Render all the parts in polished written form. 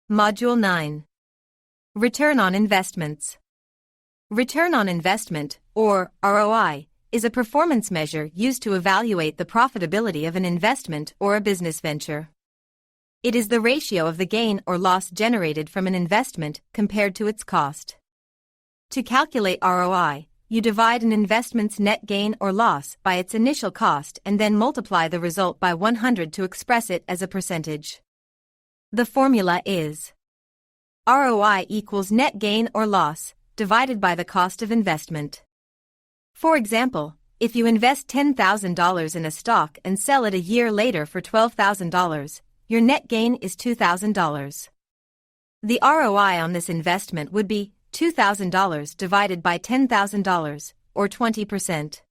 Module 9. Return on Investments. Return on investment, or ROI, is a performance measure used to evaluate the profitability of an investment or a business venture. It is the ratio of the gain or loss generated from an investment compared to its cost. To calculate ROI, you divide an investment's net gain or loss by its initial cost and then multiply the result by 100 to express it as a percentage. The formula is ROI equals net gain or loss divided by the cost of investment. For example, if you invest $10,000 in a stock and sell it a year later for $12,000, your net gain is $2,000. The ROI on this investment would be $2,000 divided by $10,000, or 20%.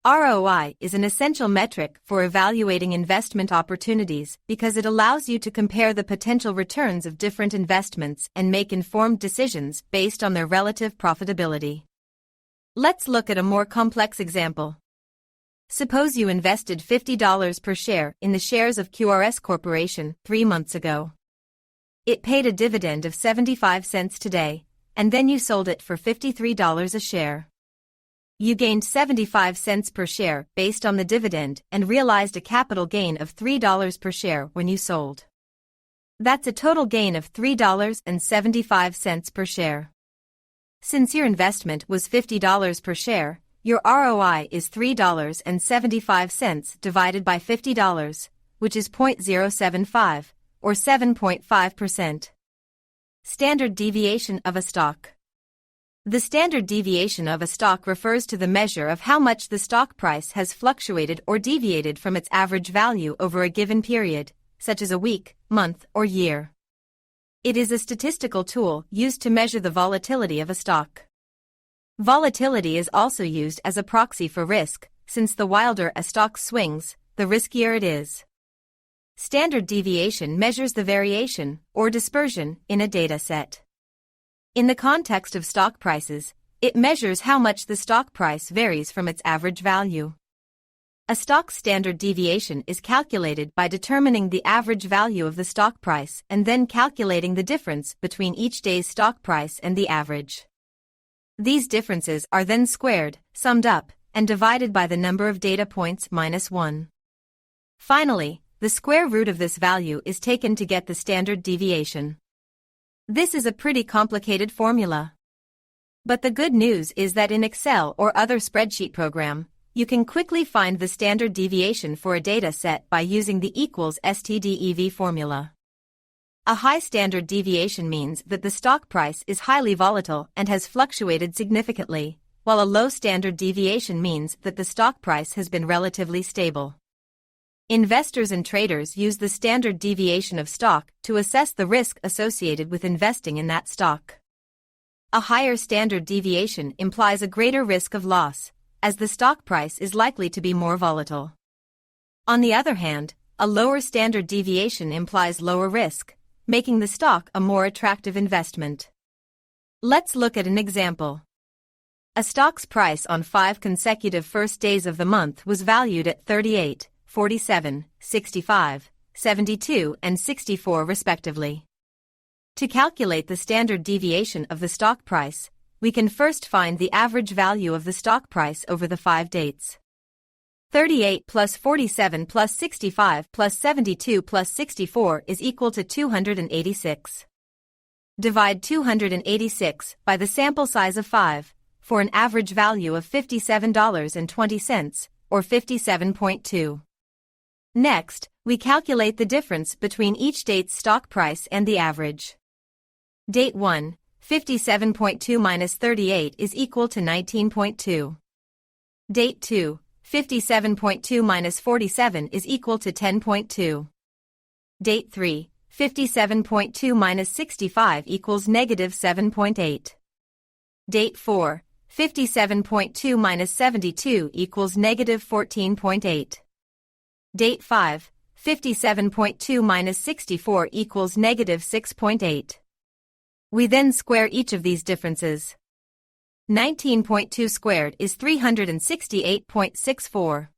ROI is an essential metric for evaluating investment opportunities because it allows you to compare the potential returns of different investments and make informed decisions based on their relative profitability. Let's look at a more complex example. Suppose you invested $50 per share in the shares of QRS Corporation 3 months ago. It paid a dividend of 75 cents today, and then you sold it for $53 a share. You gained 75 cents per share based on the dividend and realized a capital gain of $3 per share when you sold. That's a total gain of $3.75 per share. Since your investment was $50 per share, your ROI is $3.75 divided by $50, which is 0.075, or 7.5%. Standard deviation of a stock. The standard deviation of a stock refers to the measure of how much the stock price has fluctuated or deviated from its average value over a given period, such as a week, month, or year. It is a statistical tool used to measure the volatility of a stock. Volatility is also used as a proxy for risk, since the wilder a stock swings, the riskier it is. Standard deviation measures the variation, or dispersion, in a data set. In the context of stock prices, it measures how much the stock price varies from its average value. A stock's standard deviation is calculated by determining the average value of the stock price and then calculating the difference between each day's stock price and the average. These differences are then squared, summed up, and divided by the number of data points minus 1. Finally, the square root of this value is taken to get the standard deviation. This is a pretty complicated formula. But the good news is that in Excel or other spreadsheet program, you can quickly find the standard deviation for a data set by using the equals STDEV formula. A high standard deviation means that the stock price is highly volatile and has fluctuated significantly, while a low standard deviation means that the stock price has been relatively stable. Investors and traders use the standard deviation of stock to assess the risk associated with investing in that stock. A higher standard deviation implies a greater risk of loss, as the stock price is likely to be more volatile. On the other hand, a lower standard deviation implies lower risk, making the stock a more attractive investment. Let's look at an example. A stock's price on 5 consecutive first days of the month was valued at 38, 47, 65, 72, and 64 respectively. To calculate the standard deviation of the stock price, we can first find the average value of the stock price over the 5 dates. 38 plus 47 plus 65 plus 72 plus 64 is equal to 286. Divide 286 by the sample size of 5, for an average value of $57.20, or 57.2. Next, we calculate the difference between each date's stock price and the average. Date 1, 57.2 minus 38 is equal to 19.2. Date 2, 57.2 minus 47 is equal to 10.2. Date 3, 57.2 minus 65 equals negative 7.8. Date 4, 57.2 minus 72 equals negative 14.8. Date 5, 57.2 minus 64 equals negative 6.8. We then square each of these differences. 19.2 squared is 368.64.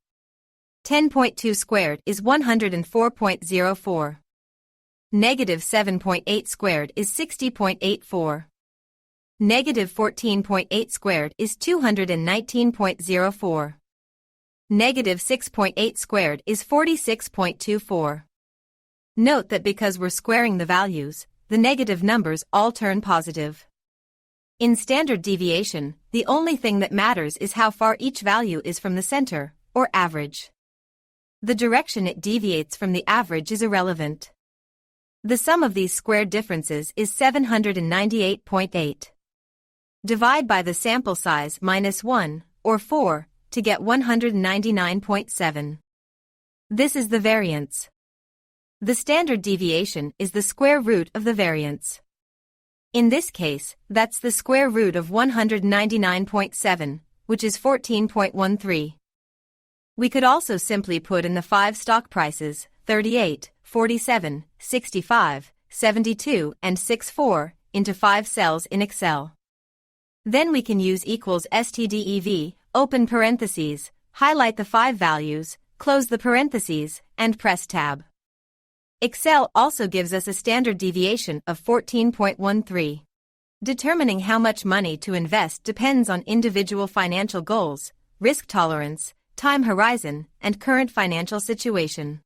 10.2 squared is 104.04. Negative 7.8 squared is 60.84. Negative 14.8 squared is 219.04. Negative 6.8 squared is 46.24. Note that because we're squaring the values, the negative numbers all turn positive. In standard deviation, the only thing that matters is how far each value is from the center, or average. The direction it deviates from the average is irrelevant. The sum of these squared differences is 798.8. Divide by the sample size minus 1, or 4, to get 199.7. This is the variance. The standard deviation is the square root of the variance. In this case, that's the square root of 199.7, which is 14.13. We could also simply put in the 5 stock prices, 38, 47, 65, 72, and 64, into 5 cells in Excel. Then we can use equals stdev, open parentheses, highlight the 5 values, close the parentheses, and press tab. Excel also gives us a standard deviation of 14.13. Determining how much money to invest depends on individual financial goals, risk tolerance, time horizon, and current financial situation.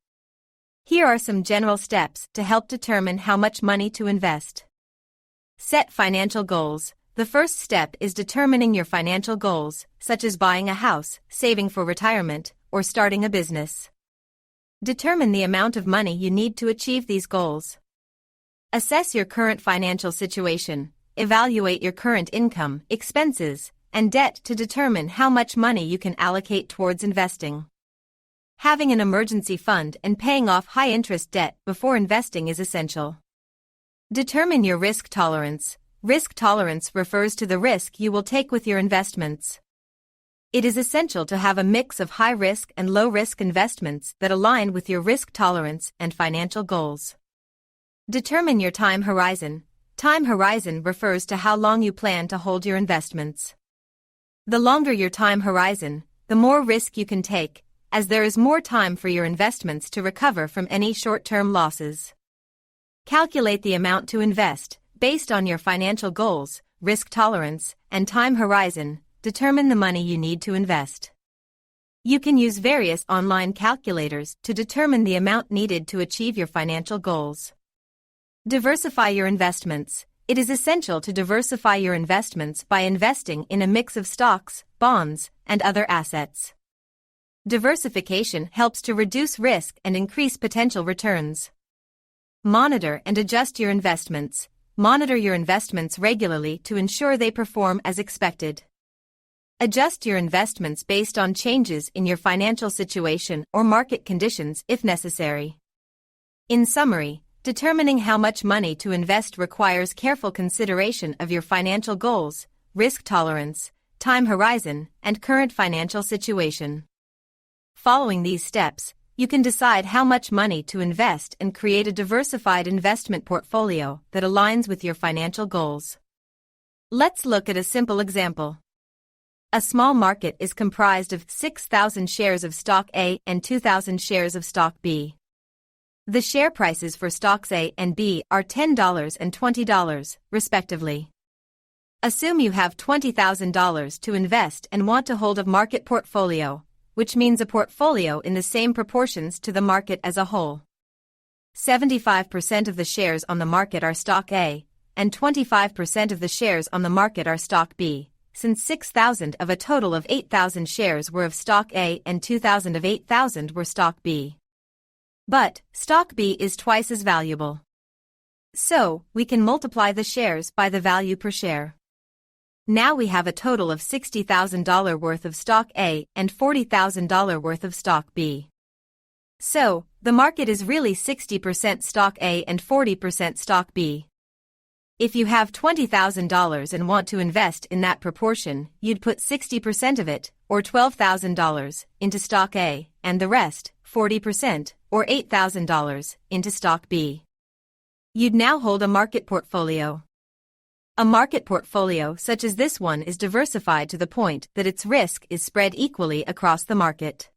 Here are some general steps to help determine how much money to invest. Set financial goals. The first step is determining your financial goals, such as buying a house, saving for retirement, or starting a business. Determine the amount of money you need to achieve these goals. Assess your current financial situation. Evaluate your current income, expenses, and debt to determine how much money you can allocate towards investing. Having an emergency fund and paying off high-interest debt before investing is essential. Determine your risk tolerance. Risk tolerance refers to the risk you will take with your investments. It is essential to have a mix of high-risk and low-risk investments that align with your risk tolerance and financial goals. Determine your time horizon. Time horizon refers to how long you plan to hold your investments. The longer your time horizon, the more risk you can take, as there is more time for your investments to recover from any short-term losses. Calculate the amount to invest, based on your financial goals, risk tolerance, and time horizon. Determine the money you need to invest. You can use various online calculators to determine the amount needed to achieve your financial goals. Diversify your investments. It is essential to diversify your investments by investing in a mix of stocks, bonds, and other assets. Diversification helps to reduce risk and increase potential returns. Monitor and adjust your investments. Monitor your investments regularly to ensure they perform as expected. Adjust your investments based on changes in your financial situation or market conditions if necessary. In summary, determining how much money to invest requires careful consideration of your financial goals, risk tolerance, time horizon, and current financial situation. Following these steps, you can decide how much money to invest and create a diversified investment portfolio that aligns with your financial goals. Let's look at a simple example. A small market is comprised of 6,000 shares of stock A and 2,000 shares of stock B. The share prices for stocks A and B are $10 and $20, respectively. Assume you have $20,000 to invest and want to hold a market portfolio, which means a portfolio in the same proportions to the market as a whole. 75% of the shares on the market are stock A, and 25% of the shares on the market are stock B. Since 6,000 of a total of 8,000 shares were of stock A and 2,000 of 8,000 were stock B. But, stock B is twice as valuable. So, we can multiply the shares by the value per share. Now we have a total of $60,000 worth of stock A and $40,000 worth of stock B. So, the market is really 60% stock A and 40% stock B. If you have $20,000 and want to invest in that proportion, you'd put 60% of it, or $12,000, into stock A, and the rest, 40%, or $8,000, into stock B. You'd now hold a market portfolio. A market portfolio such as this one is diversified to the point that its risk is spread equally across the market.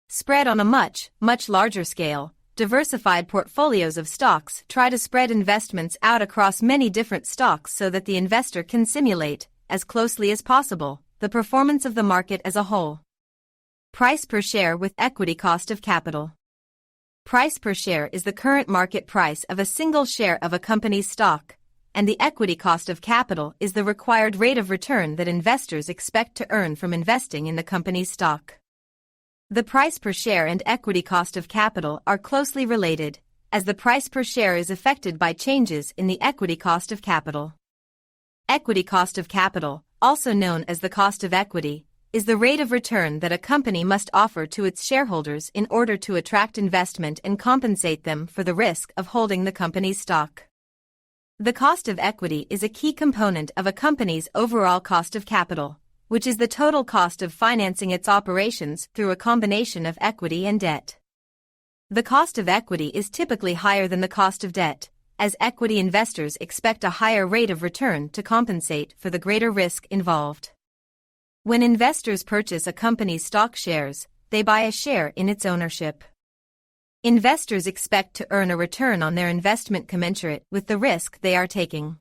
Spread on a much, much larger scale, diversified portfolios of stocks try to spread investments out across many different stocks so that the investor can simulate, as closely as possible, the performance of the market as a whole. Price per share with equity cost of capital. Price per share is the current market price of a single share of a company's stock, and the equity cost of capital is the required rate of return that investors expect to earn from investing in the company's stock. The price per share and equity cost of capital are closely related, as the price per share is affected by changes in the equity cost of capital. Equity cost of capital, also known as the cost of equity, is the rate of return that a company must offer to its shareholders in order to attract investment and compensate them for the risk of holding the company's stock. The cost of equity is a key component of a company's overall cost of capital, which is the total cost of financing its operations through a combination of equity and debt. The cost of equity is typically higher than the cost of debt, as equity investors expect a higher rate of return to compensate for the greater risk involved. When investors purchase a company's stock shares, they buy a share in its ownership. Investors expect to earn a return on their investment commensurate with the risk they are taking.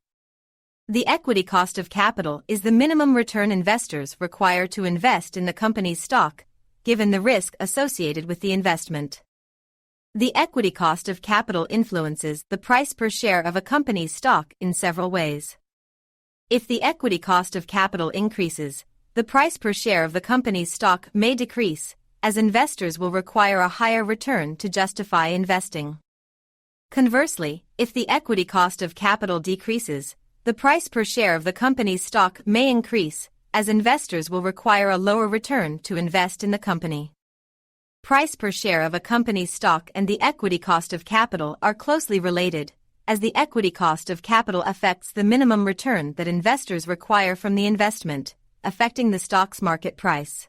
The equity cost of capital is the minimum return investors require to invest in the company's stock, given the risk associated with the investment. The equity cost of capital influences the price per share of a company's stock in several ways. If the equity cost of capital increases, the price per share of the company's stock may decrease, as investors will require a higher return to justify investing. Conversely, if the equity cost of capital decreases, the price per share of the company's stock may increase, as investors will require a lower return to invest in the company. Price per share of a company's stock and the equity cost of capital are closely related, as the equity cost of capital affects the minimum return that investors require from the investment, affecting the stock's market price.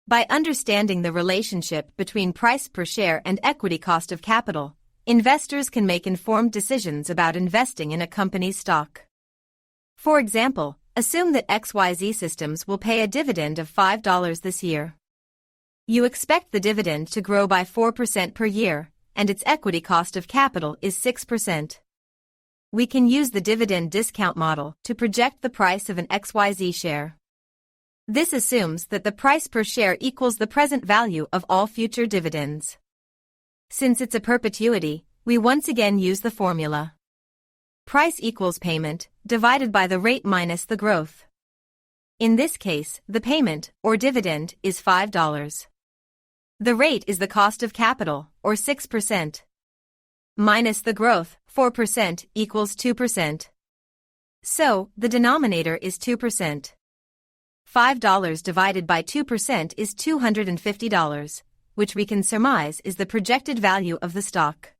By understanding the relationship between price per share and equity cost of capital, investors can make informed decisions about investing in a company's stock. For example, assume that XYZ Systems will pay a dividend of $5 this year. You expect the dividend to grow by 4% per year, and its equity cost of capital is 6%. We can use the dividend discount model to project the price of an XYZ share. This assumes that the price per share equals the present value of all future dividends. Since it's a perpetuity, we once again use the formula. Price equals payment, divided by the rate minus the growth. In this case, the payment, or dividend, is $5. The rate is the cost of capital, or 6%. Minus the growth, 4%, equals 2%. So, the denominator is 2%. $5 divided by 2% is $250. Which we can surmise is the projected value of the stock.